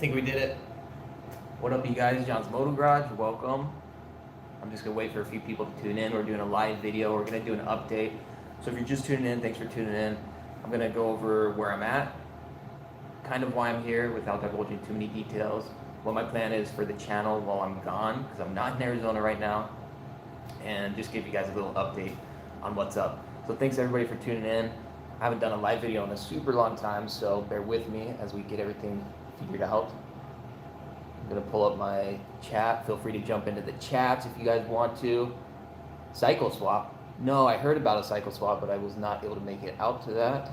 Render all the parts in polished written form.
think we did it. What up, you guys? John's Moto Garage. Welcome. I'm just gonna wait for a few people to tune in. We're doing a live video. We're gonna do an update. So if you're just tuning in, thanks for tuning in. I'm gonna go over where I'm at, kind of why I'm here without divulging too many details, what my plan is for the channel while I'm gone, because I'm not in Arizona right now, and just give you guys a little update on what's up. So thanks everybody for tuning in. I haven't done a live video in a super long time, so bear with me as we get everything figured out. I'm gonna pull up my chat. Feel free to jump into the chats if you guys want to. Cycle swap. No, I heard about a cycle swap, but I was not able to make it out to that.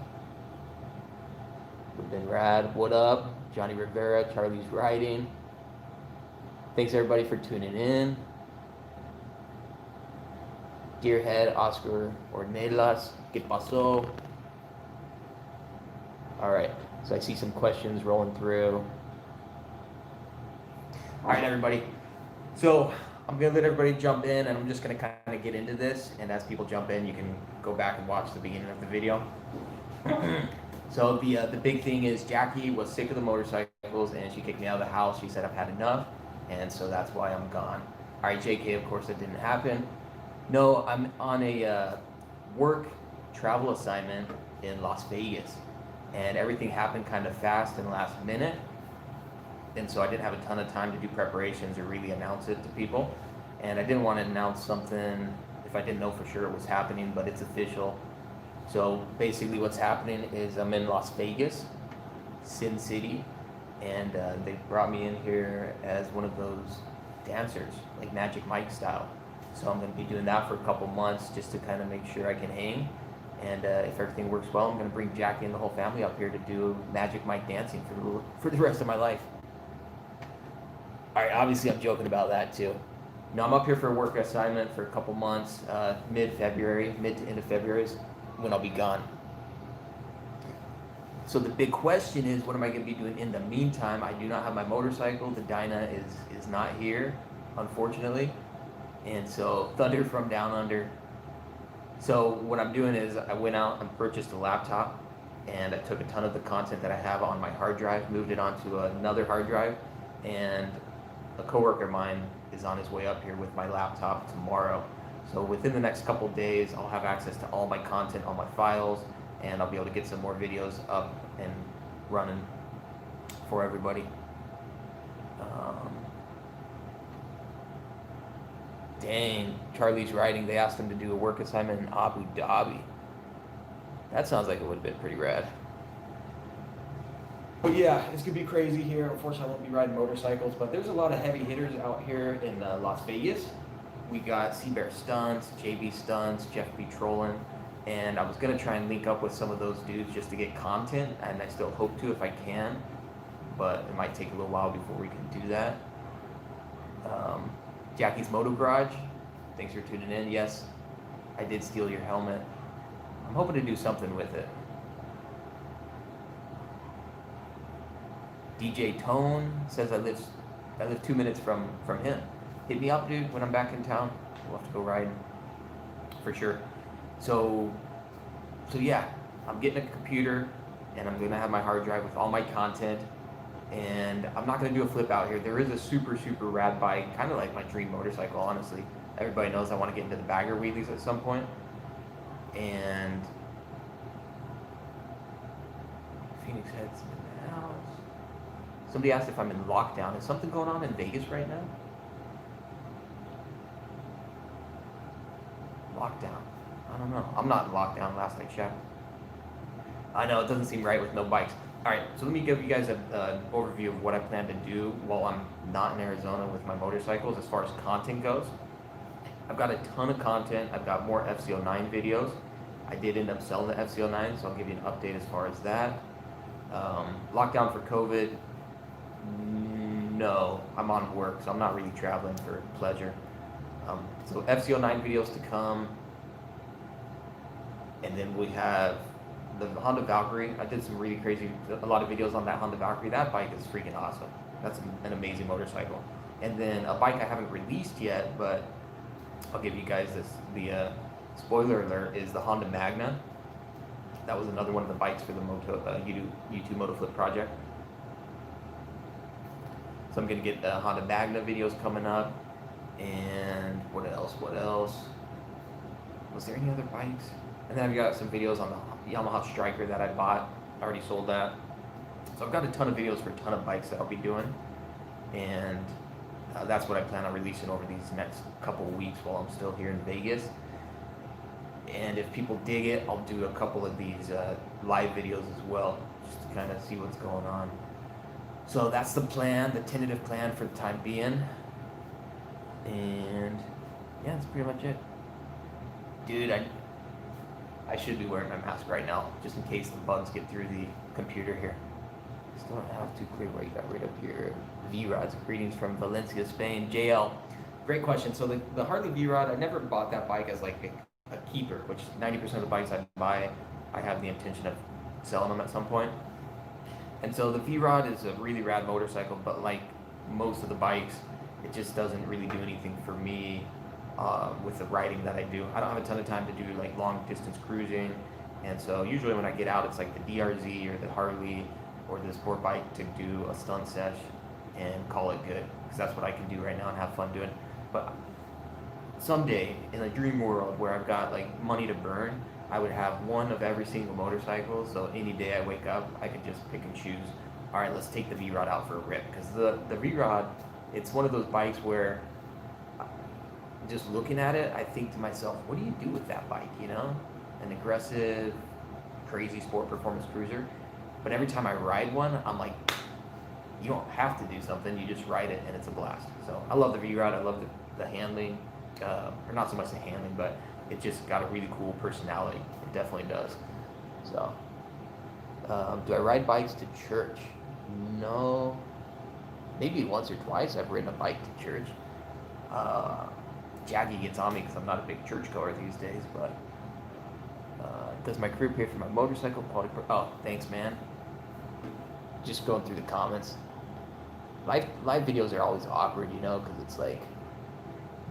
Would've been rad. What up? Johnny Rivera, Charlie's Riding. Thanks everybody for tuning in. Gearhead, Oscar Ornelas, ¿Qué pasó? All right, so I see some questions rolling through. All right, everybody. So I'm gonna let everybody jump in, and I'm just gonna kind of get into this. And as people jump in, you can go back and watch the beginning of the video. So the big thing is Jackie was sick of the motorcycles, and she kicked me out of the house. She said I've had enough, and so that's why I'm gone. All right, JK, of course that didn't happen. No, I'm on a work travel assignment in Las Vegas, and everything happened kind of fast and last minute. And so I didn't have a ton of time to do preparations or really announce it to people. And I didn't want to announce something if I didn't know for sure it was happening, but it's official. So basically what's happening is I'm in Las Vegas, Sin City, and they brought me in here as one of those dancers, like Magic Mike style. So I'm going to be doing that for a couple months just to kind of make sure I can hang. And if everything works well, I'm going to bring Jackie and the whole family up here to do Magic Mike dancing for the rest of my life. All right, obviously I'm joking about that too. No, I'm up here for a work assignment for a couple months. Mid-February, mid to end of February is when I'll be gone. So the big question is, what am I going to be doing in the meantime? I do not have my motorcycle. The Dyna is not here, unfortunately. And so Thunder from Down Under. So what I'm doing is I went out and purchased a laptop, and I took a ton of the content that I have on my hard drive, moved it onto another hard drive, and a coworker of mine is on his way up here with my laptop tomorrow. So within the next couple days, I'll have access to all my content, all my files, and I'll be able to get some more videos up and running for everybody. Dang, Charlie's Riding, they asked him to do a work assignment in Abu Dhabi. That sounds like it would have been pretty rad. But yeah, it's gonna be crazy here. Unfortunately, I won't be riding motorcycles, but there's a lot of heavy hitters out here in Las Vegas. We got Seabear Stunts, JB Stunts, Jeff B. Trollin, and I was gonna try and link up with some of those dudes just to get content, and I still hope to if I can, but it might take a little while before we can do that. Jackie's Moto Garage, thanks for tuning in. Yes, I did steal your helmet. I'm hoping to do something with it. DJ Tone says I live 2 minutes from him. Hit me up, dude, when I'm back in town. We'll have to go ride for sure. So yeah, I'm getting a computer, and I'm gonna have my hard drive with all my content. And I'm not gonna do a flip out here. There is a super rad bike, kind of like my dream motorcycle, honestly. Everybody knows I want to get into the bagger wheelies at some point. And Phoenix Head's in the house. Somebody asked if I'm in lockdown. Is something going on in Vegas right now? Lockdown. I don't know. I'm not in lockdown last I checked. I know, it doesn't seem right with no bikes. All right, so let me give you guys an overview of what I plan to do while I'm not in Arizona with my motorcycles as far as content goes. I've got a ton of content. I've got more FCO9 videos. I did end up selling the FCO9, so I'll give you an update as far as that. Lockdown for COVID, no, I'm on work, so I'm not really traveling for pleasure. So FCO9 videos to come. And then we have the Honda Valkyrie. I did some really crazy, a lot of videos on that Honda Valkyrie. That bike is freaking awesome. That's an amazing motorcycle. And then a bike I haven't released yet, but I'll give you guys this. The spoiler alert is the Honda Magna. That was another one of the bikes for the YouTube Moto Flip project. So I'm gonna get the Honda Magna videos coming up. And what else? Was there any other bikes? And then I've got some videos on the Yamaha Striker that I bought. I already sold that. So I've got a ton of videos for a ton of bikes that I'll be doing. And that's what I plan on releasing over these next couple of weeks while I'm still here in Vegas. And if people dig it, I'll do a couple of these live videos as well, just to kind of see what's going on. So that's the plan, the tentative plan for the time being. And yeah, that's pretty much it. Dude, I should be wearing my mask right now, just in case the bugs get through the computer here. Still don't have too clear where you got right up here. V-Rods, greetings from Valencia, Spain. JL, great question. So the Harley V-Rod, I never bought that bike as like a keeper, which 90% of the bikes I buy, I have the intention of selling them at some point. And so the V-Rod is a really rad motorcycle, but like most of the bikes, it just doesn't really do anything for me with the riding that I do. I don't have a ton of time to do like long distance cruising, and so usually when I get out, it's like the DRZ or the Harley or the sport bike to do a stunt sesh and call it good, because that's what I can do right now and have fun doing. But someday in a dream world where I've got like money to burn, I would have one of every single motorcycle, so any day I wake up I could just pick and choose. All right, let's take the V-Rod out for a rip, because the V-Rod, it's one of those bikes where just looking at it, I think to myself, what do you do with that bike, you know? An aggressive, crazy sport performance cruiser. But every time I ride one, I'm like, you don't have to do something, you just ride it and it's a blast. So I love the V-Rod, I love the handling, or not so much the handling, but it just got a really cool personality. It definitely does. So, do I ride bikes to church? No. Maybe once or twice I've ridden a bike to church. Jackie gets on me because I'm not a big churchgoer these days, but does my career pay for my motorcycle? Oh, thanks, man. Just going through the comments. Live videos are always awkward, you know, because it's like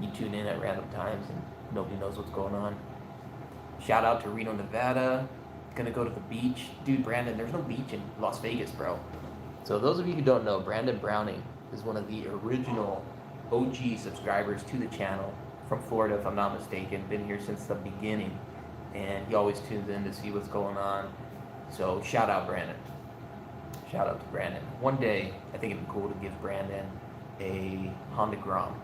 you tune in at random times and nobody knows what's going on. Shout out to Reno, Nevada. Gonna go to the beach. Dude, Brandon, there's no beach in Las Vegas, bro. So those of you who don't know, Brandon Browning is one of the original OG subscribers to the channel from Florida, if I'm not mistaken. Been here since the beginning, and he always tunes in to see what's going on. So shout out Brandon. Shout out to Brandon. One day, I think it'd be cool to give Brandon a Honda Grom,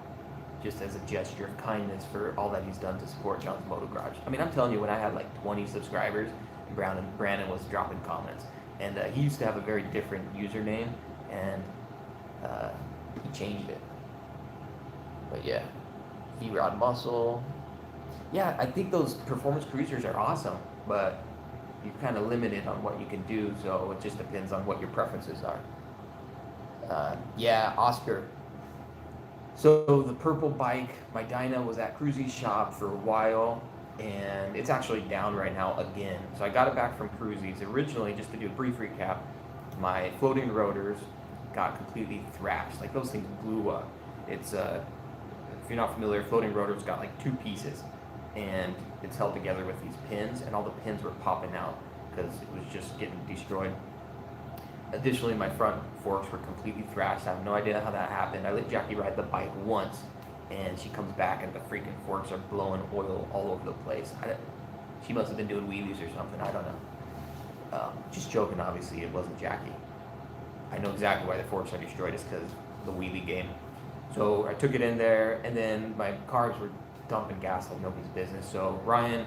just as a gesture of kindness for all that he's done to support John's Moto Garage. I mean, I'm telling you, when I had like 20 subscribers, Brandon was dropping comments. And he used to have a very different username, and he changed it. But yeah, V-Rod muscle. Yeah, I think those performance cruisers are awesome, but you're kind of limited on what you can do, so it just depends on what your preferences are. Yeah, Oscar. So the purple bike, my Dyna, was at Cruisy's shop for a while, and it's actually down right now again. So I got it back from Cruisy's. Originally, just to do a brief recap, my floating rotors got completely thrashed. Like, those things blew up. It's if you're not familiar, floating rotors got like two pieces, and it's held together with these pins, and all the pins were popping out because it was just getting destroyed. Additionally, my front forks were completely thrashed. I have no idea how that happened. I let Jackie ride the bike once, and she comes back and the freaking forks are blowing oil all over the place. She must have been doing wheelies or something. I don't know. Just joking, obviously. It wasn't Jackie. I know exactly why the forks are destroyed. It's because of the wheelie game. So I took it in there, and then my carbs were dumping gas like nobody's business. So Ryan,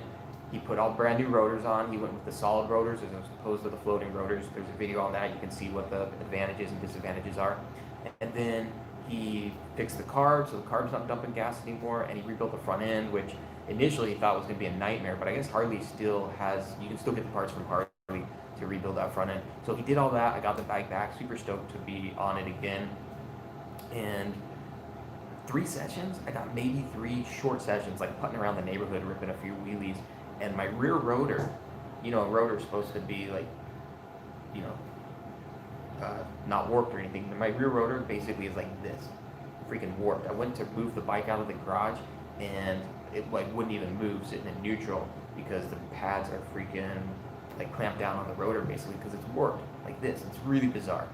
he put all brand new rotors on. He went with the solid rotors as opposed to the floating rotors. There's a video on that. You can see what the advantages and disadvantages are. And then he fixed the carb, so the carb's not dumping gas anymore, and he rebuilt the front end, which initially he thought was going to be a nightmare, but I guess Harley still has, you can still get the parts from Harley to rebuild that front end. So he did all that. I got the bike back, super stoked to be on it again. And 3 sessions, I got maybe 3 short sessions, like putting around the neighborhood, ripping a few wheelies, and my rear rotor, you know, a rotor's supposed to be like, you know, not warped or anything. My rear rotor basically is like this, freaking warped. I went to move the bike out of the garage, and it like wouldn't even move sitting in neutral because the pads are freaking like clamped down on the rotor basically because it's warped like this. It's really bizarre.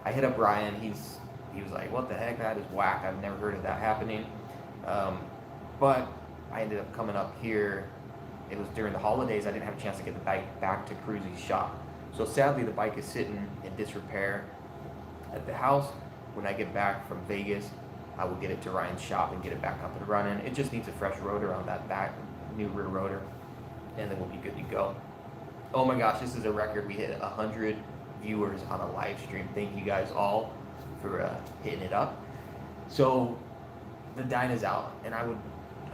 I hit up Ryan. He's he was like, what the heck, that is whack, I've never heard of that happening. But I ended up coming up here. It was during the holidays. I didn't have a chance to get the bike back to Cruzy's shop. So sadly, the bike is sitting in disrepair at the house. When I get back from Vegas, I will get it to Ryan's shop and get it back up and running. It just needs a fresh rotor on that back, new rear rotor, and then we'll be good to go. Oh my gosh, this is a record. We hit 100 viewers on a live stream. Thank you guys all for hitting it up. So the Dyna's out, and I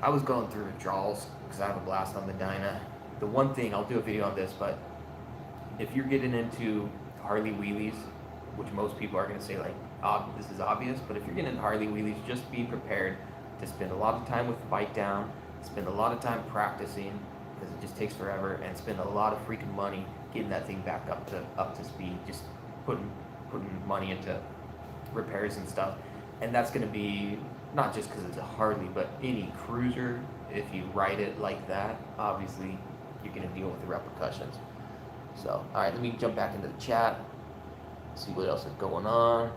was going through withdrawals because I have a blast on the Dyna. The one thing, I'll do a video on this, but if you're getting into Harley wheelies, which most people are going to say like, this is obvious, but if you're getting into Harley wheelies, just be prepared to spend a lot of time with the bike down, spend a lot of time practicing because it just takes forever, and spend a lot of freaking money getting that thing back up to speed, just putting money into repairs and stuff. And that's going to be not just because it's a Harley, but any cruiser. If you ride it like that, obviously you're going to deal with the repercussions. So, all right, let me jump back into the chat, see what else is going on.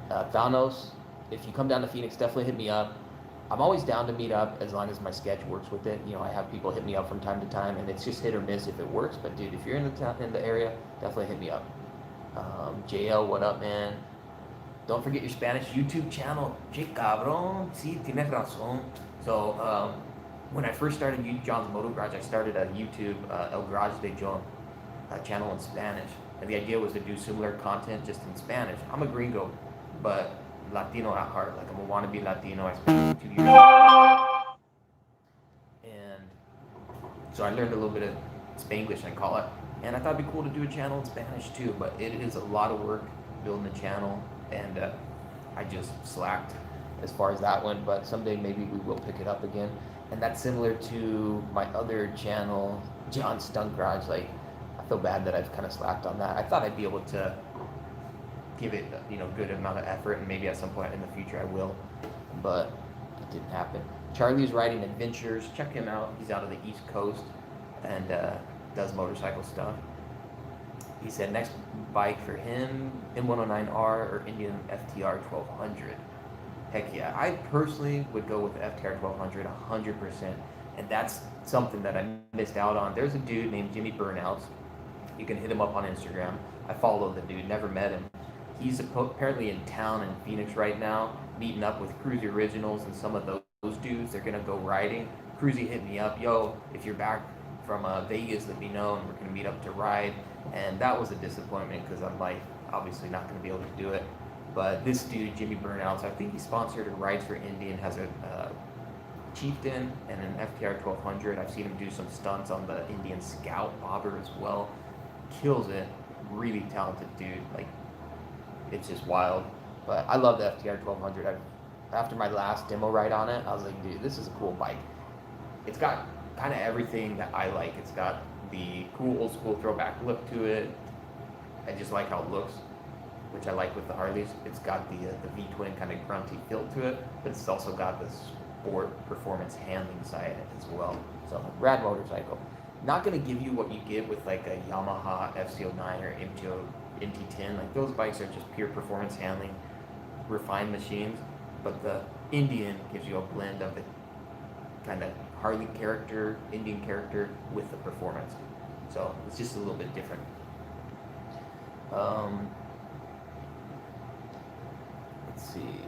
Thanos, if you come down to Phoenix, definitely hit me up. I'm always down to meet up as long as my schedule works with it. You know, I have people hit me up from time to time, and it's just hit or miss if it works. But dude, if you're in the area, definitely hit me up. JL, what up, man? Don't forget your Spanish YouTube channel. Che cabrón, sí, tienes razón. So, when I first started John's Moto Garage, I started a YouTube, El Garage de John, channel in Spanish. And the idea was to do similar content just in Spanish. I'm a gringo, but Latino at heart. Like, I'm a wannabe Latino. I spent 2 years. And so I learned a little bit of Spanglish, I call it. And I thought it'd be cool to do a channel in Spanish too, but it is a lot of work building a channel, and I just slacked as far as that went, but someday maybe we will pick it up again. And that's similar to my other channel, John's Stunt Garage. Like, I feel bad that I've kind of slacked on that. I thought I'd be able to give it, good amount of effort, and maybe at some point in the future I will, but it didn't happen. Charlie's riding adventures. Check him out. He's out of the East Coast and does motorcycle stuff. He said next bike for him, M109R or Indian FTR 1200. Heck yeah. I personally would go with the FTR 1200 100%. And that's something that I missed out on. There's a dude named Jimmy Burnouts. You can hit him up on Instagram. I follow the dude, never met him. He's apparently in town in Phoenix right now, meeting up with Cruzy Originals and some of those dudes. They're going to go riding. Cruzy hit me up. Yo, if you're back from Vegas, let me know, and we're going to meet up to ride. And that was a disappointment because I'm like, obviously not going to be able to do it. But this dude, Jimmy Burnouts, I think he sponsored a Rides for Indian, has a Chieftain and an FTR 1200. I've seen him do some stunts on the Indian Scout bobber as well. Kills it. Really talented dude. Like, it's just wild. But I love the FTR 1200. After my last demo ride on it, I was like, dude, this is a cool bike. It's got kind of everything that I like. It's got the cool old school throwback look to it. I just like how it looks, which I like with the Harleys. It's got the V-twin kind of grunty feel to it, but it's also got the sport performance handling side as well. So, rad motorcycle. Not going to give you what you get with like a Yamaha FC09 or MT10. Like, those bikes are just pure performance handling, refined machines. But the Indian gives you a blend of the kind of Harley character, Indian character with the performance. So it's just a little bit different. Let's see.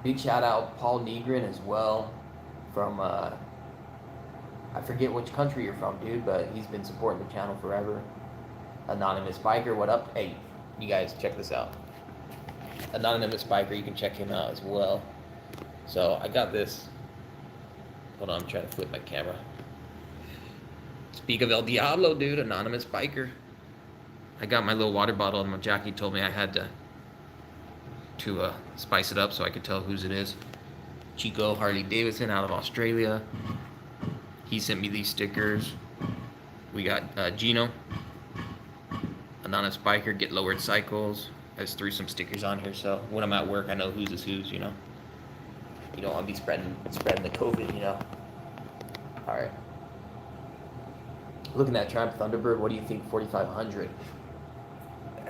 Big shout out Paul Negrin as well from I forget which country you're from, dude, but he's been supporting the channel forever. Anonymous Biker, what up? Hey, you guys, check this out. Anonymous Biker, you can check him out as well. So I got this. Hold on, I'm trying to flip my camera. Speak of El Diablo, dude, Anonymous Biker. I got my little water bottle, and my Jackie told me I had to spice it up so I could tell whose it is. Chico Harley Davidson out of Australia. He sent me these stickers. We got Gino, Anonymous Biker, Get Lowered Cycles. I just threw some stickers on here, so when I'm at work, I know whose is whose, You don't want to be spreading the COVID, All right. Looking at Triumph Thunderbird, what do you think 4500?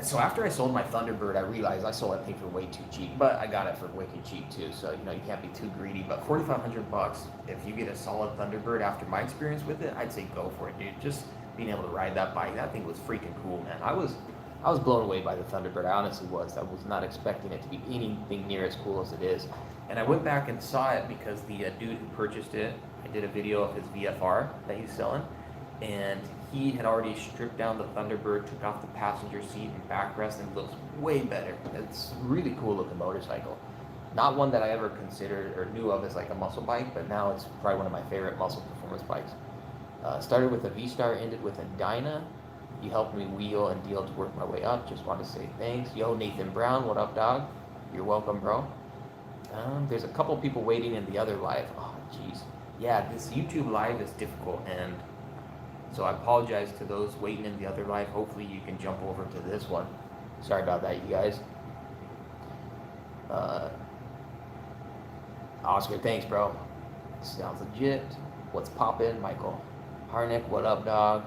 So after I sold my Thunderbird, I realized I sold that thing for way too cheap, but I got it for wicked cheap too. So you know you can't be too greedy. But $4,500, if you get a solid Thunderbird, after my experience with it, I'd say go for it, dude. Just being able to ride that bike, that thing was freaking cool, man. I was blown away by the Thunderbird. I honestly was. I was not expecting it to be anything near as cool as it is. And I went back and saw it because the dude who purchased it, I did a video of his VFR that he's selling, and he had already stripped down the Thunderbird, took off the passenger seat and backrest, and it looks way better. It's a really cool looking motorcycle. Not one that I ever considered or knew of as like a muscle bike, but now it's probably one of my favorite muscle performance bikes. Started with a V-Star, ended with a Dyna. You helped me wheel and deal to work my way up. Just want to say thanks. Yo, Nathan Brown, what up, dog? You're welcome, bro. There's a couple people waiting in the other live. Oh, jeez. Yeah, this YouTube live is difficult, and so I apologize to those waiting in the other live. Hopefully you can jump over to this one. Sorry about that, you guys. Oscar, thanks, bro. Sounds legit. What's poppin'? Michael Harnick, what up, dog?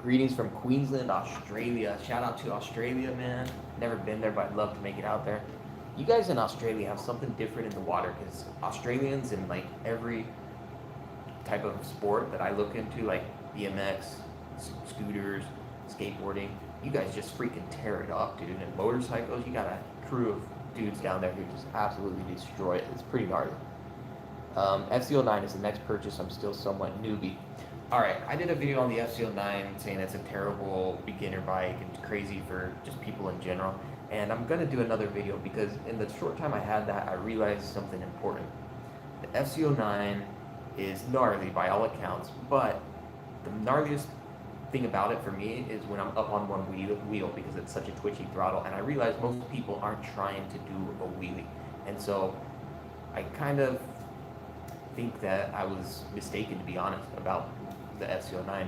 Greetings from Queensland, Australia. Shout out to Australia, man. Never been there, but I'd love to make it out there. You guys in Australia have something different in the water, because Australians in like every type of sport that I look into, like BMX, scooters, skateboarding, you guys just freaking tear it up, dude. And motorcycles, you got a crew of dudes down there who just absolutely destroy it. It's pretty gnarly. FCO9 is the next purchase. I'm still somewhat newbie. All right, I did a video on the FCO9 saying it's a terrible beginner bike and crazy for just people in general. And I'm gonna do another video because in the short time I had that, I realized something important. The FCO9 is gnarly by all accounts, but the gnarliest thing about it for me is when I'm up on one wheel because it's such a twitchy throttle, and I realize most people aren't trying to do a wheelie. And so I kind of think that I was mistaken, to be honest, about the FCO9.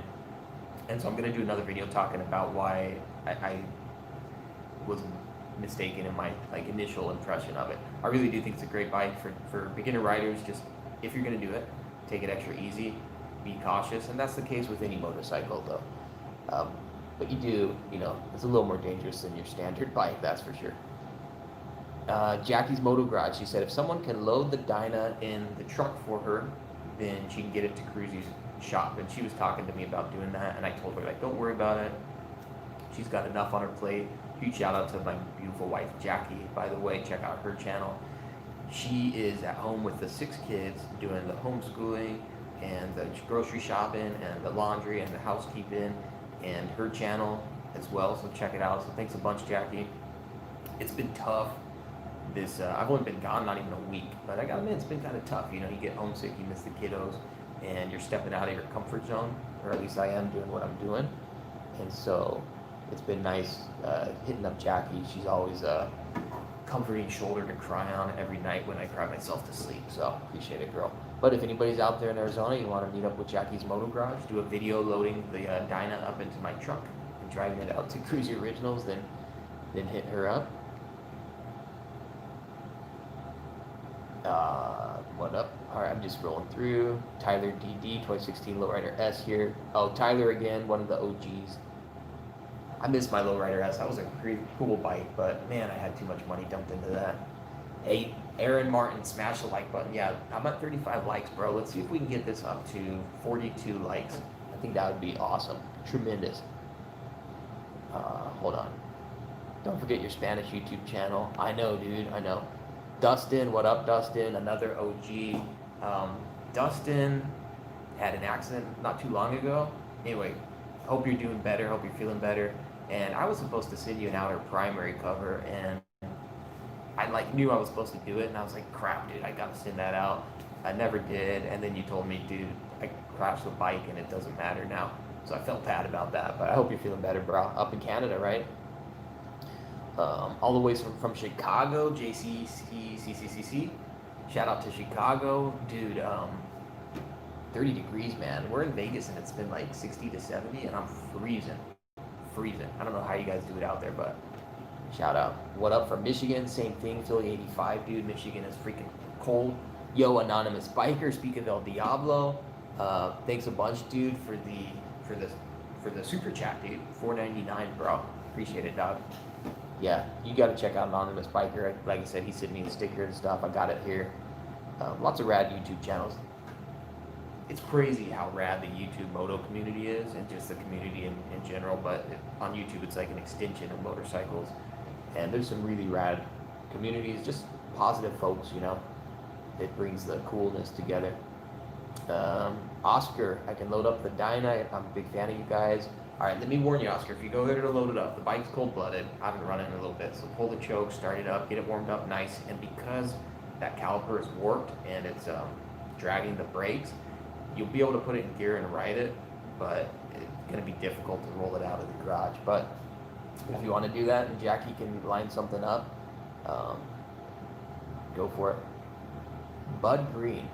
And so I'm going to do another video talking about why I was mistaken in my like initial impression of it. I really do think it's a great bike for beginner riders. Just if you're going to do it, take it extra easy, be cautious, and that's the case with any motorcycle though. But you do, you know, it's a little more dangerous than your standard bike, that's for sure. Jackie's Moto Garage, she said if someone can load the Dyna in the truck for her, then she can get it to Cruzy's shop. And she was talking to me about doing that, and I told her, like, don't worry about it. She's got enough on her plate. Huge shout out to my beautiful wife, Jackie, by the way. Check out her channel. She is at home with the 6 kids doing the homeschooling and the grocery shopping and the laundry and the housekeeping, and her channel as well, so check it out. So thanks a bunch, Jackie. It's been tough. I've only been gone not even a week, but I gotta admit, it's been kind of tough. You know, you get homesick, you miss the kiddos, and you're stepping out of your comfort zone, or at least I am doing what I'm doing. And so it's been nice hitting up Jackie. She's always a comforting shoulder to cry on every night when I cry myself to sleep, so appreciate it, girl. But if anybody's out there in Arizona, you want to meet up with Jackie's Moto Garage, do a video loading the Dyna up into my truck and driving it out to Cruzy Originals, then hit her up. What up? All right, I'm just rolling through. Tyler DD 2016 Lowrider S here. Oh, Tyler again, one of the OGs. I miss my Lowrider S. That was a pretty cool bike, but man, I had too much money dumped into that. Hey, Aaron Martin, smash the like button. Yeah, I'm at 35 likes, bro. Let's see if we can get this up to 42 likes. I think that would be awesome. Tremendous. Hold on. Don't forget your Spanish YouTube channel. I know, dude. I know. Dustin, what up, Dustin? Another OG. Dustin had an accident not too long ago. Anyway, hope you're doing better. Hope you're feeling better. And I was supposed to send you an outer primary cover, and I knew I was supposed to do it, and I was like, crap, dude, I gotta send that out. I never did, and then you told me, dude, I crashed the bike and it doesn't matter now. So I felt bad about that, but I hope you're feeling better, bro. Up in Canada, right? All the way from Chicago, JCCCCC. Shout out to Chicago, dude. 30 degrees, man. We're in Vegas and it's been like 60 to 70, and I'm freezing. I don't know how you guys do it out there, but shout out. What up from Michigan? Same thing, Philly 85, dude. Michigan is freaking cold. Yo, Anonymous Biker, speak of El Diablo. Thanks a bunch, dude, for the super chat, dude. $4.99, bro. Appreciate it, dog. Yeah, you got to check out Anonymous Biker. Like I said, he sent me a sticker and stuff. I got it here. Lots of rad YouTube channels. It's crazy how rad the YouTube moto community is, and just the community in general. But on YouTube, it's like an extension of motorcycles. And there's some really rad communities, just positive folks, you know. It brings the coolness together. Oscar, I can load up the Dyna. I'm a big fan of you guys. All right, let me warn you, Oscar, if you go there to load it up, the bike's cold-blooded. I haven't run it in a little bit, so pull the choke, start it up, get it warmed up nice, and because that caliper is warped and it's dragging the brakes, you'll be able to put it in gear and ride it, but it's going to be difficult to roll it out of the garage. But if you want to do that and Jackie can line something up, go for it. Bud Green.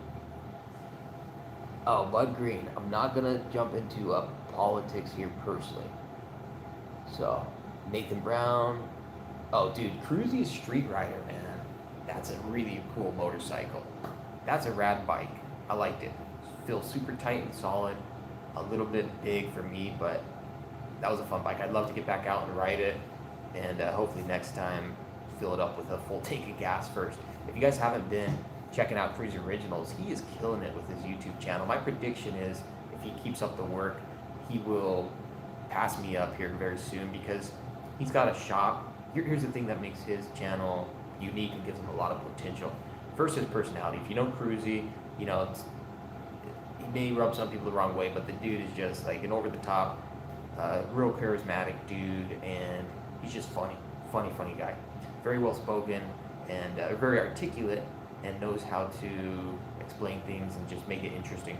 Oh, Bud Green. I'm not going to jump into politics here personally. So, Nathan Brown. Oh, dude, Cruzy is Street Rider, man. That's a really cool motorcycle. That's a rad bike. I liked it. Feels super tight and solid. A little bit big for me, but that was a fun bike. I'd love to get back out and ride it, and hopefully next time fill it up with a full tank of gas first. If you guys haven't been checking out Cruiser Originals, he is killing it with his YouTube channel. My prediction is if he keeps up the work, he will pass me up here very soon, because he's got a shop. Here's the thing that makes his channel unique and gives him a lot of potential. First, his personality. If you know Cruzy, you know, he may rub some people the wrong way, but the dude is just like an over-the-top, real charismatic dude, and he's just funny guy. Very well-spoken, and very articulate, and knows how to explain things and just make it interesting.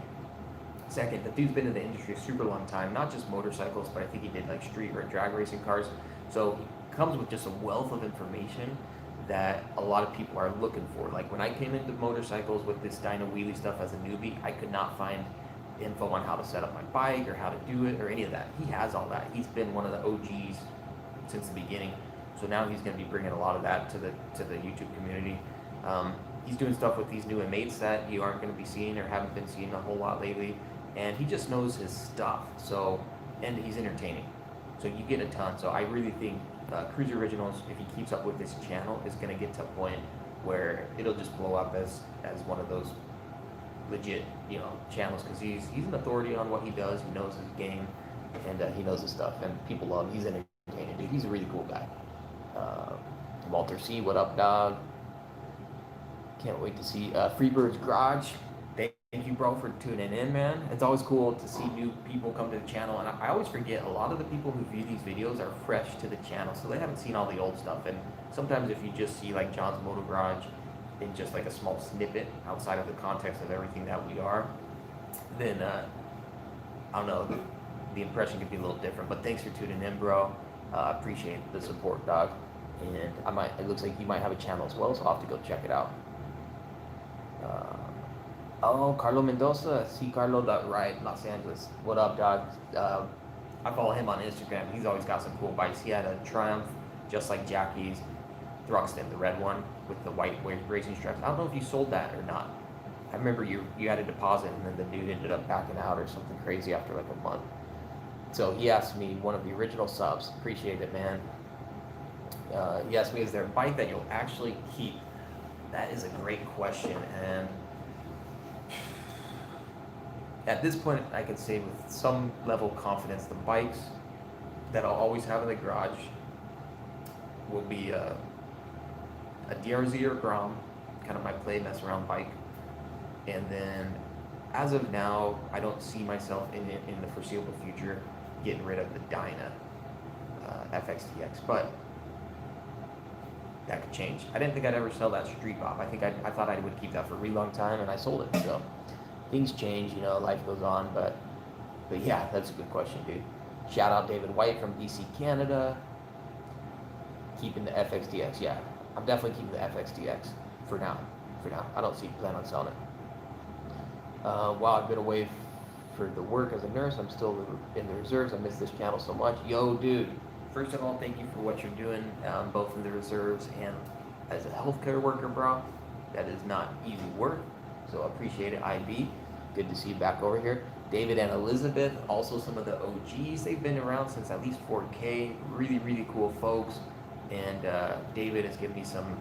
Second, the dude's been in the industry a super long time, not just motorcycles, but I think he did like street or drag racing cars. So he comes with just a wealth of information that a lot of people are looking for. Like when I came into motorcycles with this dyno wheelie stuff as a newbie, I could not find info on how to set up my bike or how to do it or any of that. He has all that. He's been one of the OGs since the beginning. So now he's going to be bringing a lot of that to the YouTube community. He's doing stuff with these new inmates that you aren't going to be seeing or haven't been seeing a whole lot lately. And he just knows his stuff. So, and he's entertaining. So you get a ton. So I really think Cruiser Originals, if he keeps up with this channel, is going to get to a point where it'll just blow up as one of those legit, you know, channels, because he's an authority on what he does. He knows his game, and he knows his stuff, and people love him. He's entertaining, dude. He's a really cool guy. Walter C, what up, dog? Can't wait to see Freebird's Garage. Thank you, bro, for tuning in, man. It's always cool to see new people come to the channel, and I always forget a lot of the people who view these videos are fresh to the channel, so they haven't seen all the old stuff. And sometimes if you just see like John's Moto Garage in just like a small snippet outside of the context of everything that we are, then I don't know, the impression could be a little different. But thanks for tuning in, bro. I appreciate the support, dog. And it looks like you might have a channel as well, so I'll have to go check it out. Oh, Carlo Mendoza, see Carlo, right, Los Angeles. What up, dog? I follow him on Instagram. He's always got some cool bikes. He had a Triumph, just like Jackie's, Thruxton, the red one with the white racing stripes. I don't know if you sold that or not. I remember you had a deposit, and then the dude ended up backing out or something crazy after like a month. So he asked me, one of the original subs, appreciate it, man. He asked me, is there a bike that you'll actually keep? That is a great question, and at this point, I can say with some level of confidence, the bikes that I'll always have in the garage will be a DRZ or Grom, kind of my play mess around bike. And then, as of now, I don't see myself in the foreseeable future getting rid of the Dyna FXTX, but that could change. I didn't think I'd ever sell that Street Bob. I thought I would keep that for a really long time, and I sold it. So things change, you know, life goes on. But yeah, that's a good question, dude. Shout out David White from BC, Canada. Keeping the FXDX, yeah. I'm definitely keeping the FXDX for now. I don't plan on selling it. Wow, I've been away for the work as a nurse. I'm still in the reserves. I miss this channel so much. Yo, dude. First of all, thank you for what you're doing, both in the reserves and as a healthcare worker, bro. That is not easy work, so appreciate it, IB. good to see you back over here. David and Elizabeth, also some of the OGs. They've been around since at least 4K. Really, really cool folks. And David has given me some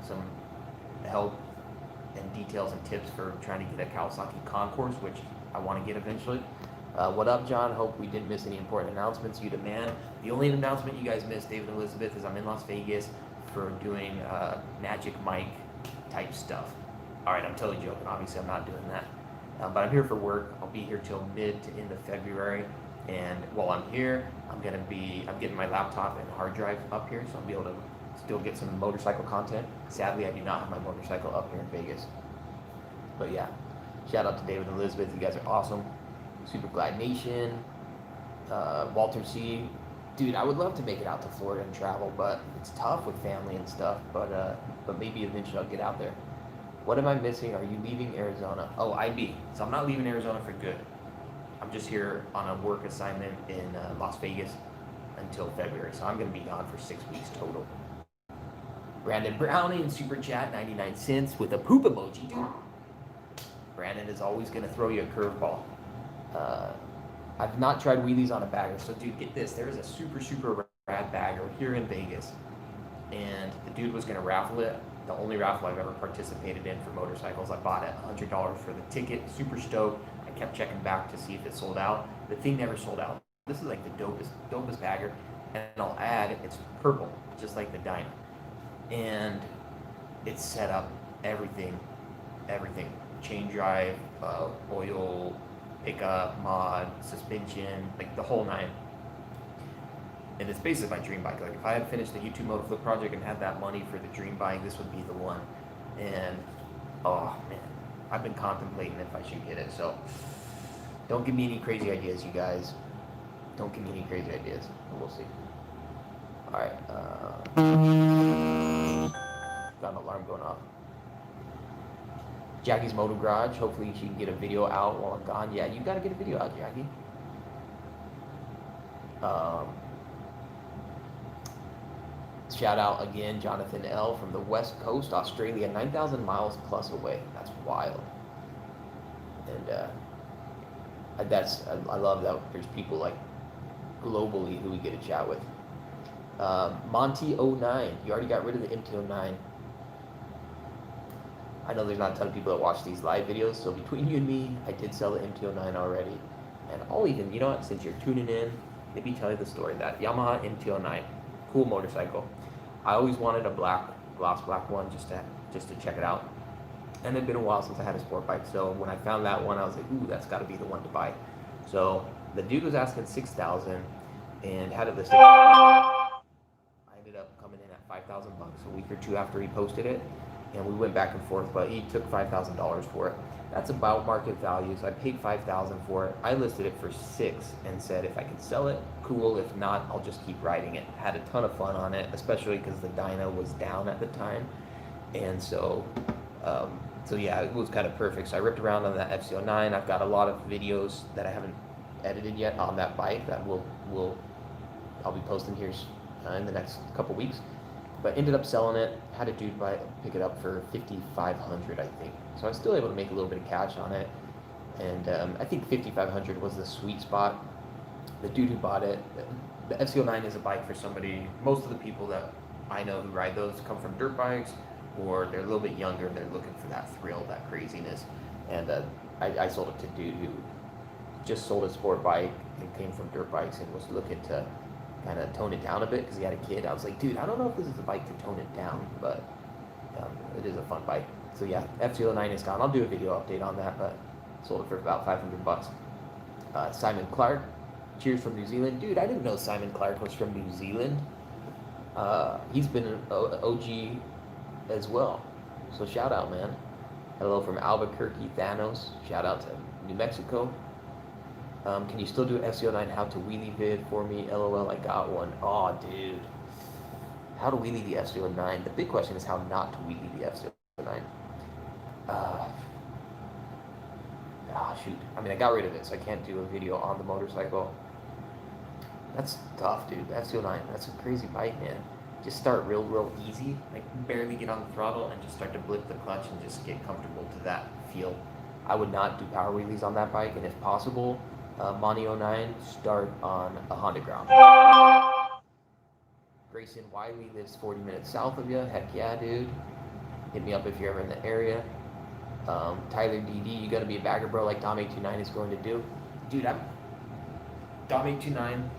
help and details and tips for trying to get a Kawasaki Concourse, which I want to get eventually. What up, John? Hope we didn't miss any important announcements. You demand. The only announcement you guys missed, David and Elizabeth, is I'm in Las Vegas for doing Magic Mike type stuff. All right, I'm totally joking. Obviously, I'm not doing that. But I'm here for work. I'll be here till mid to end of February. And while I'm here, I'm getting my laptop and hard drive up here, so I'll be able to still get some motorcycle content. Sadly, I do not have my motorcycle up here in Vegas. But yeah, shout out to David and Elizabeth. You guys are awesome. Super Glide Nation. Walter C. Dude, I would love to make it out to Florida and travel, but it's tough with family and stuff. But maybe eventually I'll get out there. What am I missing? Are you leaving Arizona? Oh, IB. So I'm not leaving Arizona for good. I'm just here on a work assignment in Las Vegas until February. So I'm going to be gone for 6 weeks total. Brandon Browning in Super Chat, 99 cents with a poop emoji, dude. Brandon is always going to throw you a curveball. I've not tried wheelies on a bagger. So, dude, get this. There is a super rad bagger here in Vegas. And the dude was going to raffle it. The only raffle I've ever participated in for motorcycles. I bought it $100 for the ticket. Super stoked. I kept checking back to see if it sold out. The thing never sold out. This is like the dopest bagger. And I'll add, it's purple, just like the Dyna. And it's set up everything. Chain drive, oil, pickup, mod, suspension, like the whole nine. And it's basically my dream bike. Like if I had finished the YouTube Moto Flip project and had that money for the dream bike, this would be the one. And oh man, I've been contemplating if I should get it. So don't give me any crazy ideas, you guys. Don't give me any crazy ideas. We'll see. All right. Got an alarm going off. Jackie's Moto Garage. Hopefully she can get a video out while I'm gone. Yeah, you gotta get a video out, Jackie. Shout out again, Jonathan L. from the West Coast, Australia, 9,000 miles plus away. That's wild. And I love that there's people like globally who we get to chat with. Monty09, you already got rid of the MT09. I know there's not a ton of people that watch these live videos, so between you and me, I did sell the MT09 already. And I'll even, you know what, since you're tuning in, maybe tell you the story. That Yamaha MT09, cool motorcycle. I always wanted a gloss black one just to check it out. And it'd been a while since I had a sport bike, so when I found that one, I was like, ooh, that's got to be the one to buy. So the dude was asking $6,000 and had it listed. I ended up coming in at $5,000 a week or two after he posted it, and we went back and forth, but he took $5,000 for it. That's about market value, so I paid $5,000 for it. I listed it for $6,000 and said if I could sell it, cool. If not, I'll just keep riding it. Had a ton of fun on it, especially because the dyno was down at the time, and so yeah, it was kind of perfect. So I ripped around on that FC09. I've got a lot of videos that I haven't edited yet on that bike that I'll be posting here in the next couple weeks. But ended up selling it. Had a dude pick it up for $5,500, I think. So I was still able to make a little bit of cash on it. And I think $5,500 was the sweet spot. The dude who bought it, the FC09 is a bike for somebody. Most of the people that I know who ride those come from dirt bikes, or they're a little bit younger. They're looking for that thrill, that craziness. And I sold it to a dude who just sold a sport bike and came from dirt bikes and was looking to kind of tone it down a bit because he had a kid. I was like, dude, I don't know if this is a bike to tone it down, but it is a fun bike. So yeah, FC09 is gone. I'll do a video update on that, but sold it for about $500. Simon Clark, cheers from New Zealand. Dude, I didn't know Simon Clark was from New Zealand. He's been an OG as well. So shout out, man. Hello from Albuquerque, Thanos. Shout out to New Mexico. Can you still do FC09 how to wheelie vid for me? LOL, I got one. Aw, dude. How to wheelie the FC09. The big question is how not to wheelie the FC09. Shoot. I mean, I got rid of it, so I can't do a video on the motorcycle. That's tough, dude. The FC09, that's a crazy bike, man. Just start real easy. Like, barely get on the throttle and just start to blip the clutch and just get comfortable to that feel. I would not do power wheelies on that bike, and if possible, Monty 09, start on a Honda ground. Grayson Wiley lives 40 minutes south of you. Heck yeah, dude. Hit me up if you're ever in the area. Tyler DD, you gotta be a bagger, bro, like Dom829 is going to do. Dude, I'm Dom829,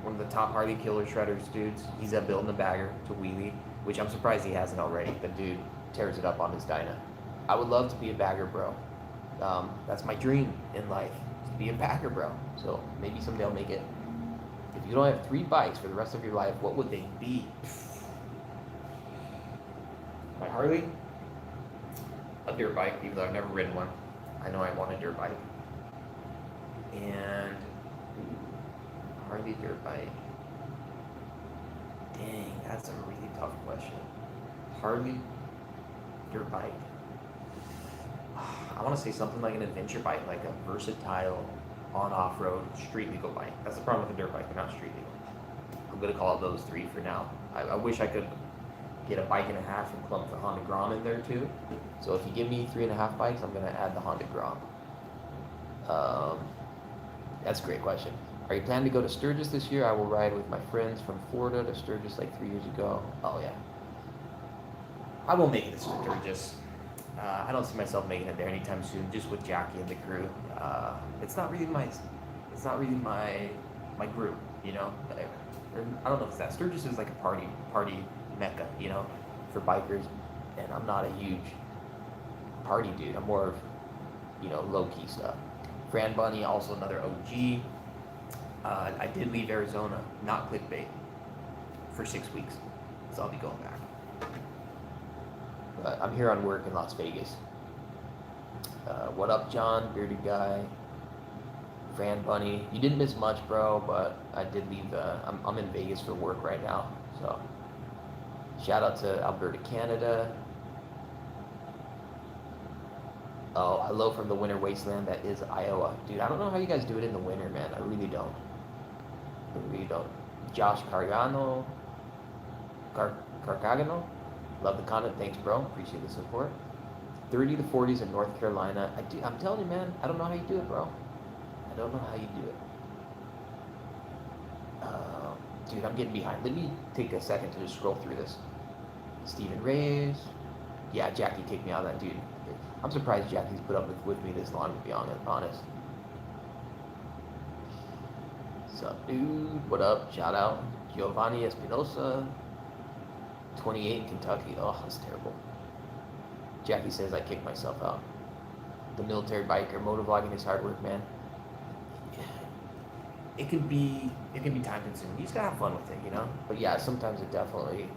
one of the top Harley killer shredders dudes. He's building a bagger to wheelie, which I'm surprised he hasn't already. The dude tears it up on his dyna. I would love to be a bagger, bro. That's my dream in life, to be a bagger, bro. So maybe someday I'll make it. If you don't have 3 bikes for the rest of your life, what would they be? My Harley, a dirt bike, even though I've never ridden one. I know I want a dirt bike. And Harley dirt bike. Dang, that's a really tough question. Harley dirt bike. I want to say something like an adventure bike, like a versatile on-off-road street legal bike. That's the problem with a dirt bike, they're not street legal. I'm going to call it those 3 for now. I wish I could get a bike and a half and clump the Honda Grom in there too. So if you give me 3.5 bikes, I'm going to add the Honda Grom. That's a great question. Are you planning to go to Sturgis this year? I will ride with my friends from Florida to Sturgis like 3 years ago. Oh yeah. I will make it to Sturgis. I don't see myself making it there anytime soon, just with Jackie and the crew. It's not really my group, you know. I don't know if it's that. Sturgis is like a party mecca, you know, for bikers, and I'm not a huge party dude. I'm more of, you know, low key stuff. Fran Bunny, also another OG. I did leave Arizona, not clickbait, for 6 weeks, so I'll be going back. But I'm here on work in Las Vegas. What up, John? Bearded guy. Fran Bunny. You didn't miss much, bro, but I did leave. I'm in Vegas for work right now. So, shout out to Alberta, Canada. Oh, hello from the winter wasteland that is Iowa. Dude, I don't know how you guys do it in the winter, man. I really don't. I really don't. Josh Cargano. Carcagano? Love the content. Thanks, bro. Appreciate the support. 30 to 40s in North Carolina. I'm telling you, man. I don't know how you do it, bro. I don't know how you do it. Dude, I'm getting behind. Let me take a second to just scroll through this. Stephen Reyes. Yeah, Jackie kicked me out of that, dude. I'm surprised Jackie's put up with me this long, to be honest. Sup, dude? What up? Shout out. Giovanni Espinosa. 28 in Kentucky. Oh, that's terrible. Jackie says I kicked myself out. The military biker, motovlogging is hard work, man. It can be time consuming. You just gotta have fun with it, you know? But yeah, sometimes it definitely,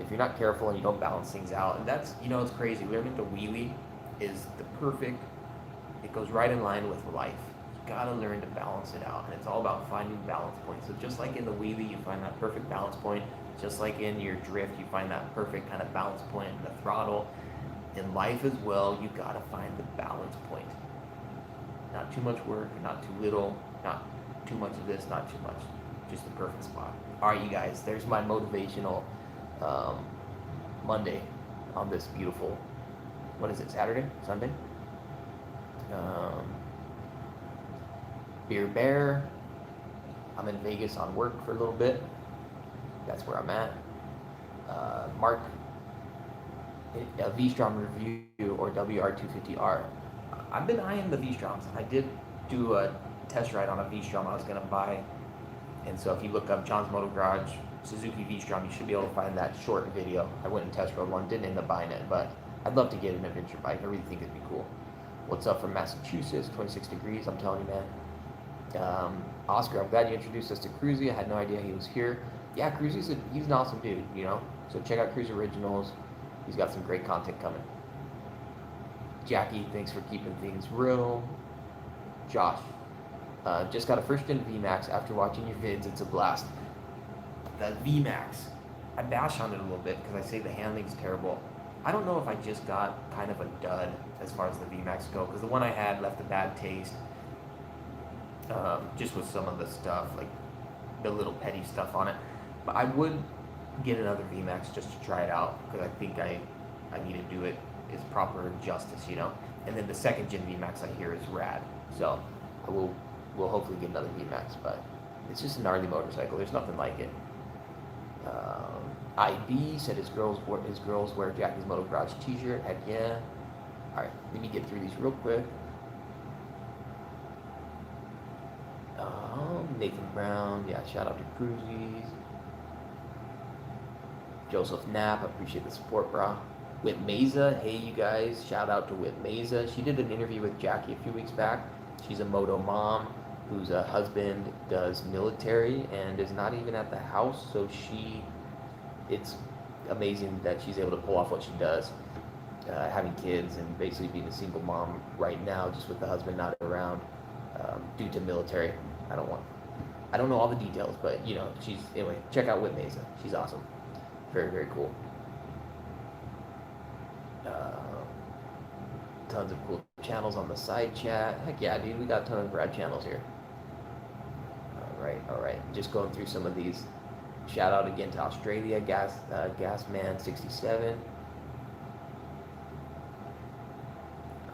if you're not careful and you don't balance things out, and that's, you know, it's crazy. Learning to wheelie is the perfect, it goes right in line with life. You gotta learn to balance it out, and it's all about finding balance points. So just like in the wheelie, you find that perfect balance point. Just like in your drift, you find that perfect kind of balance point in the throttle. In life as well, you gotta find the balance point. Not too much work, not too little, not too much of this, not too much. Just the perfect spot. All right, you guys, there's my motivational Monday on this beautiful, what is it, Saturday? Sunday? Beer Bear. I'm in Vegas on work for a little bit. That's where I'm at. Mark, a V-Strom review or WR250R. I've been eyeing the V-Stroms. I did do a test ride on a V-Strom I was going to buy. And so if you look up John's Moto Garage, Suzuki V-Strom, you should be able to find that short video. I went and test rode one, didn't end up buying it, but I'd love to get an adventure bike. I really think it'd be cool. What's up from Massachusetts? 26 degrees, I'm telling you, man. Oscar, I'm glad you introduced us to Cruzy. I had no idea he was here. Yeah, Cruzy's he's an awesome dude, you know? So check out Cruzy Originals. He's got some great content coming. Jackie, thanks for keeping things real. Josh, just got a first-gen VMAX after watching your vids. It's a blast. The VMAX, I bash on it a little bit because I say the handling's terrible. I don't know if I just got kind of a dud as far as the VMAX go, because the one I had left a bad taste, just with some of the stuff, like the little petty stuff on it. But I would get another VMAX just to try it out, because I think I need to do it. is proper justice, you know. And then the second gen VMAX I hear is rad. So we'll hopefully get another VMAX, but it's just a gnarly motorcycle. There's nothing like it. IB said his girls wear Jackie's Moto Garage t-shirt. Heck yeah. All right, let me get through these real quick. Nathan Brown, yeah, shout out to Cruisies. Joseph Knapp, I appreciate the support, bro. Whit Meza, hey you guys, shout out to Whit Meza. She did an interview with Jackie a few weeks back. She's a moto mom whose husband does military and is not even at the house, so it's amazing that she's able to pull off what she does, having kids and basically being a single mom right now, just with the husband not around due to military. I don't know all the details, but you know, anyway, check out Whit Meza. She's awesome. Very, very cool. Tons of cool channels on the side chat. Heck yeah, dude, we got a ton of rad channels here. All right. Just going through some of these. Shout out again to Australia, Gasman67.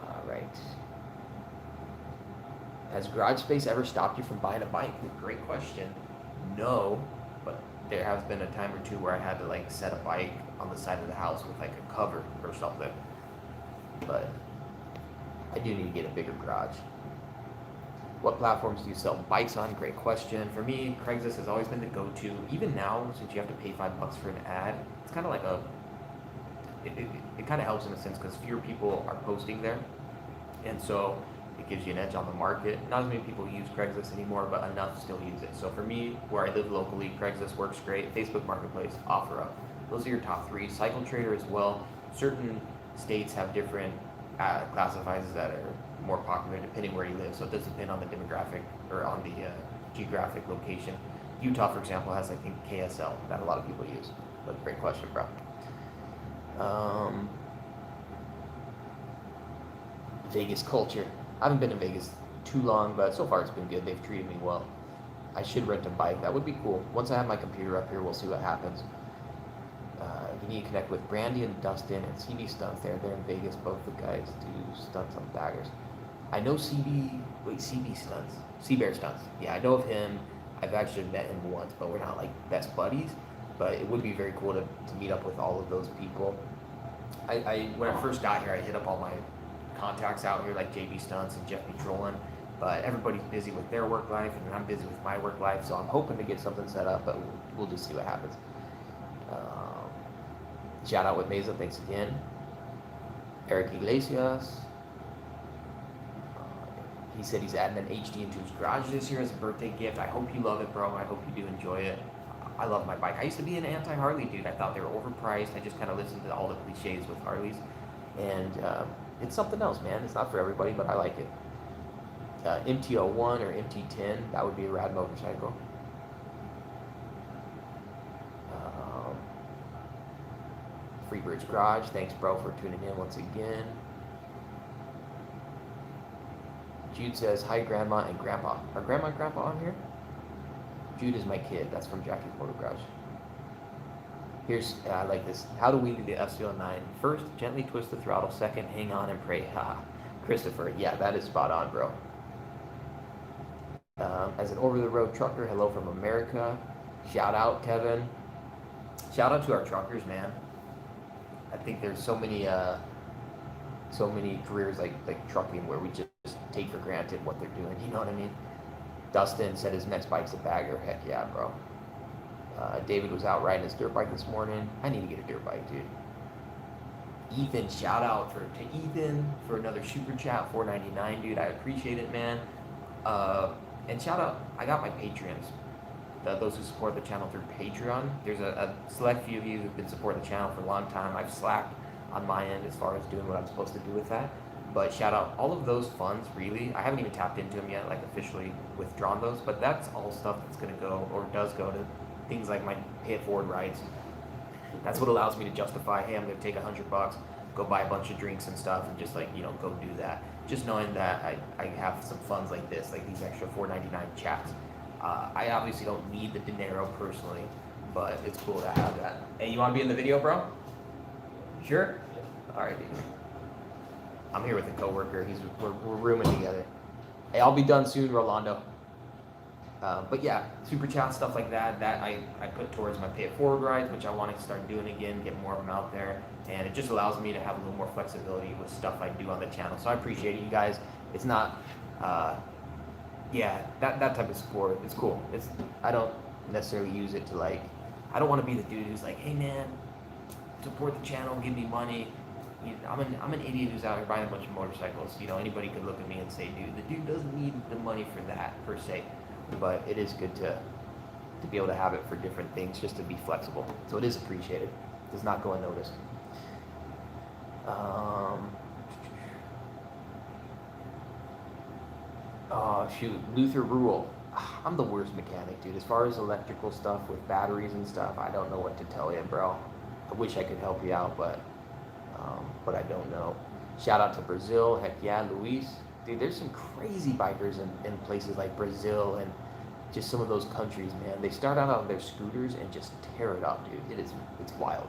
All right. Has garage space ever stopped you from buying a bike? Great question. No, but there has been a time or two where I had to like set a bike on the side of the house with like a cover or something. But I do need to get a bigger garage. What platforms do you sell bikes on? Great question. For me, Craigslist has always been the go-to. Even now, since you have to pay $5 for an ad, it's kind of like it kind of helps in a sense because fewer people are posting there. And so it gives you an edge on the market. Not as many people use Craigslist anymore, but enough still use it. So for me, where I live locally, Craigslist works great. Facebook Marketplace, OfferUp. Those are your top three. Cycle Trader as well. Certain states have different classifiers that are more popular depending where you live. So it does depend on the demographic or on the geographic location. Utah, for example, has I think KSL that a lot of people use. But great question, bro. Vegas culture. I haven't been to Vegas too long, but so far it's been good. They've treated me well. I should rent a bike. That would be cool. Once I have my computer up here, we'll see what happens. You need to connect with Brandy and Dustin and CB Stunts. They're in Vegas. Both the guys do stunts on baggers. I know CB Stunts. Bear Stunts. Yeah, I know of him. I've actually met him once, but we're not like best buddies. But it would be very cool to meet up with all of those people. When I first got here, I hit up all my contacts out here like JB Stunts and Jeff Petrolin, but everybody's busy with their work life and I'm busy with my work life, so I'm hoping to get something set up, but we'll just see what happens. Shout out with Mesa, thanks again. Eric Iglesias. He said he's adding an HD into his garage this year as a birthday gift. I hope you love it, bro. I hope you do enjoy it. I love my bike. I used to be an anti-Harley dude. I thought they were overpriced. I just kind of listened to all the cliches with Harleys. And it's something else, man. It's not for everybody, but I like it. MT-01 or MT-10, that would be a rad motorcycle. Freebird's Garage, thanks bro for tuning in once again. Jude says, hi grandma and grandpa. Are grandma and grandpa on here? Jude is my kid, that's from Jackie's Moto Garage. Here's, I like this. How do we do the FC09? First, gently twist the throttle. Second, hang on and pray. Haha. Christopher, yeah, that is spot on, bro. As an over-the-road trucker, hello from America. Shout out, Kevin. Shout out to our truckers, man. I think there's so many careers like trucking where we just take for granted what they're doing. You know what I mean? Dustin said his next bike's a bagger. Heck yeah, bro. David was out riding his dirt bike this morning. I need to get a dirt bike, dude. Ethan, shout out to Ethan for another super chat, $4.99, dude. I appreciate it, man. And shout out, I got my Patreons. Those who support the channel through Patreon. There's a select few of you who've been supporting the channel for a long time. I've slacked on my end as far as doing what I'm supposed to do with that. But shout out, all of those funds, really, I haven't even tapped into them yet, like officially withdrawn those, but that's all stuff that's going to go, or does go to things like my pay it forward rides. That's what allows me to justify, hey, I'm going to take $100, go buy a bunch of drinks and stuff, and just like, go do that. Just knowing that I have some funds like this, like these extra $4.99 chats. I obviously don't need the dinero personally, but it's cool to have that. Hey, you want to be in the video, bro? Sure? All right, dude. I'm here with a coworker. We're rooming together. Hey, I'll be done soon, Rolando. But yeah, super chat stuff like that I put towards my pay it forward rides, which I want to start doing again, get more of them out there, and it just allows me to have a little more flexibility with stuff I do on the channel. So I appreciate it, you guys. It's not, yeah, that type of support. It's cool. I don't necessarily use it to like. I don't want to be the dude who's like, hey man, support the channel, give me money. You know, I'm an idiot who's out here buying a bunch of motorcycles. You know, anybody could look at me and say, dude, the dude doesn't need the money for that per se. But it is good to be able to have it for different things, just to be flexible. So it is appreciated. It does not go unnoticed. Oh shoot, Luther Rule. I'm the worst mechanic, dude. As far as electrical stuff with batteries and stuff, I don't know what to tell you, bro. I wish I could help you out, but I don't know. Shout out to Brazil. Heck yeah, Luis. Dude, there's some crazy bikers in places like Brazil and just some of those countries, man. They start out on their scooters and just tear it up, dude. It's wild.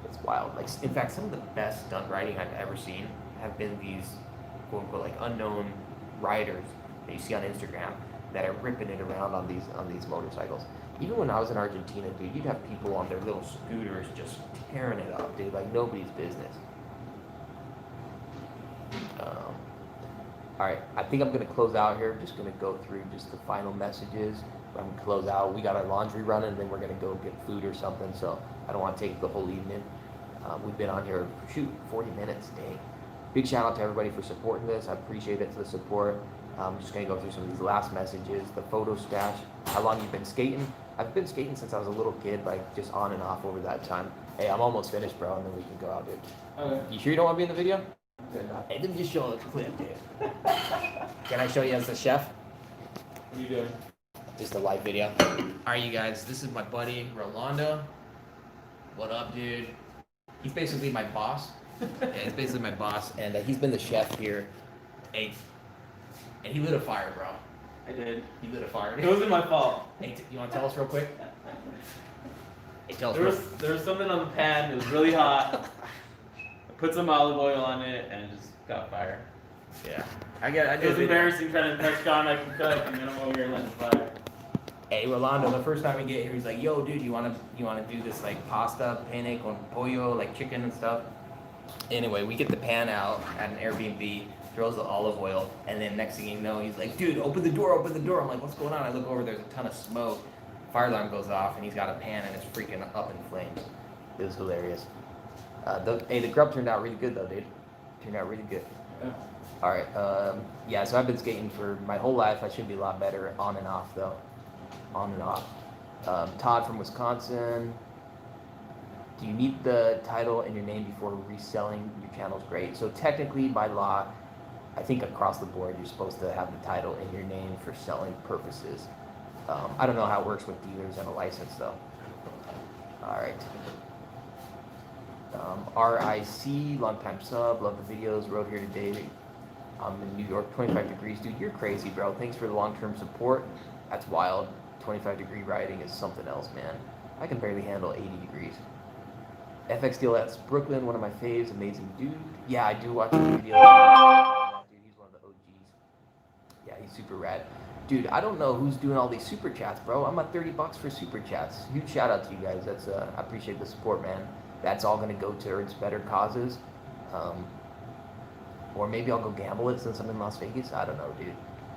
It's wild. Like, in fact, some of the best stunt riding I've ever seen have been these quote unquote like unknown riders that you see on Instagram that are ripping it around on these motorcycles. Even when I was in Argentina, dude, you'd have people on their little scooters just tearing it up, dude, like nobody's business. All right, I think I'm gonna close out here. I'm just gonna go through just the final messages. I'm gonna close out. We got our laundry running, and then we're gonna go get food or something. So I don't want to take the whole evening. We've been on here, 40 minutes, dang. Big shout out to everybody for supporting this. I appreciate it, the support. I'm just gonna go through some of these last messages. The photo stash. How long you been skating? I've been skating since I was a little kid, like just on and off over that time. Hey, I'm almost finished, bro, and then we can go out, dude. Okay. You sure you don't want to be in the video? Hey, let me just show a clip, dude. Can I show you as the chef? What are you doing? Just a live video. All right, you guys, this is my buddy, Rolando. What up, dude? He's basically my boss. Yeah, he's basically my boss, and he's been the chef here. Hey, and he lit a fire, bro. I did. He lit a fire. It wasn't my fault. Hey, you want to tell us real quick? Hey, tell us there was something on the pan. It was really hot. I put some olive oil on it, and it just got fire. Yeah. It was embarrassing trying to impress John I can cook, and then I'm over here letting fire. Hey, Rolando, the first time we get here, he's like, yo, dude, you wanna do this like pasta, penne con pollo, like chicken and stuff? Anyway, we get the pan out at an Airbnb, throws the olive oil, and then next thing you know, he's like, dude, open the door. I'm like, what's going on? I look over, there's a ton of smoke. Fire alarm goes off, and he's got a pan, and it's freaking up in flames. It was hilarious. The grub turned out really good, though, dude. Turned out really good. Yeah. All right, yeah, so I've been skating for my whole life. I should be a lot better on and off, though. On and off. Todd from Wisconsin. Do you need the title and your name before reselling your channel? Is great. So technically, by law, I think across the board, you're supposed to have the title in your name for selling purposes. I don't know how it works with dealers and a license, though. All right. RIC, long time sub, love the videos, rode here today. I'm in New York, 25 degrees. Dude, you're crazy, bro. Thanks for the long-term support. That's wild. 25-degree riding is something else, man. I can barely handle 80 degrees. FX Deal, that's Brooklyn, one of my faves, amazing dude. Yeah, I do watch his videos. Dude, he's one of the OGs. Yeah, he's super rad. Dude, I don't know who's doing all these super chats, bro. I'm at $30 for super chats. Huge shout out to you guys. That's I appreciate the support, man. That's all gonna go towards better causes. Or maybe I'll go gamble it since I'm in Las Vegas. I don't know, dude.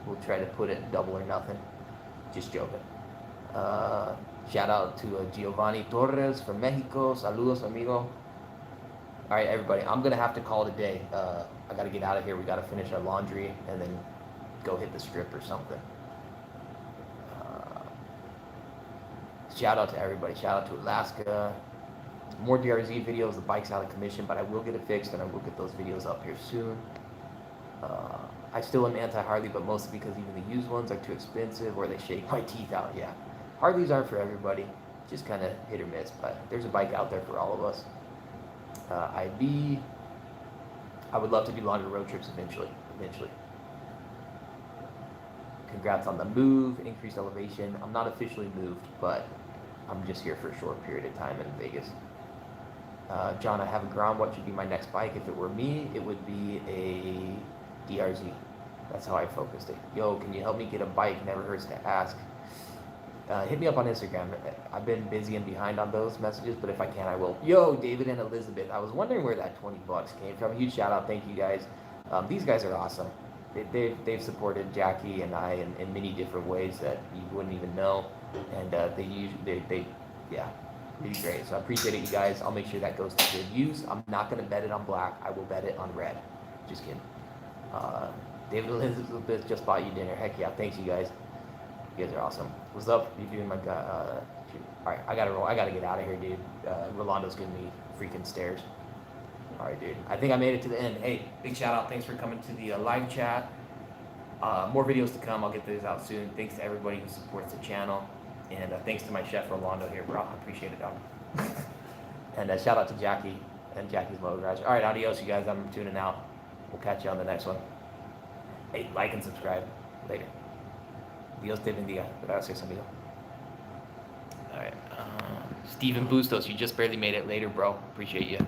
We'll try to put it double or nothing. Just joking. Shout out to Giovanni Torres from Mexico. Saludos, amigo. All right, everybody. I'm gonna have to call it a day. I gotta get out of here. We gotta finish our laundry and then go hit the strip or something. Shout out to everybody. Shout out to Alaska. More DRZ videos. The bike's out of commission, but I will get it fixed and I will get those videos up here soon. I still am anti-Harley, but mostly because even the used ones are too expensive or they shake my teeth out. Yeah, Harleys aren't for everybody. Just kind of hit or miss, but there's a bike out there for all of us. IB. I would love to do longer road trips eventually. Congrats on the move, increased elevation. I'm not officially moved, but I'm just here for a short period of time in Vegas. John, I have a Grom. What should be my next bike? If it were me, it would be a DRZ. That's how I focused it. Yo, can you help me get a bike? Never hurts to ask. Hit me up on Instagram. I've been busy and behind on those messages, but if I can, I will. Yo, David and Elizabeth. I was wondering where that $20 came from. Huge shout out. Thank you guys. These guys are awesome. They've supported Jackie and I in many different ways that you wouldn't even know, and they really great. So I appreciate it, you guys. I'll make sure that goes to good use. I'm not gonna bet it on black. I will bet it on red. Just kidding. David Elizabeth just bought you dinner. Heck yeah, thanks you guys. You guys are awesome. What's up? You doing my all right, I gotta roll. I gotta get out of here, dude. Rolando's giving me freaking stares. All right, dude. I think I made it to the end. Hey, big shout out. Thanks for coming to the live chat. More videos to come. I'll get those out soon. Thanks to everybody who supports the channel. And thanks to my chef, Rolando, here, bro. I appreciate it, dog. And shout out to Jackie and Jackie's Motor Garage. All right, adios, you guys. I'm tuning out. We'll catch you on the next one. Hey, like and subscribe. Later. Dios te bendiga. Gracias, amigo. All right. Steven Bustos, you just barely made it. Later, bro. Appreciate you.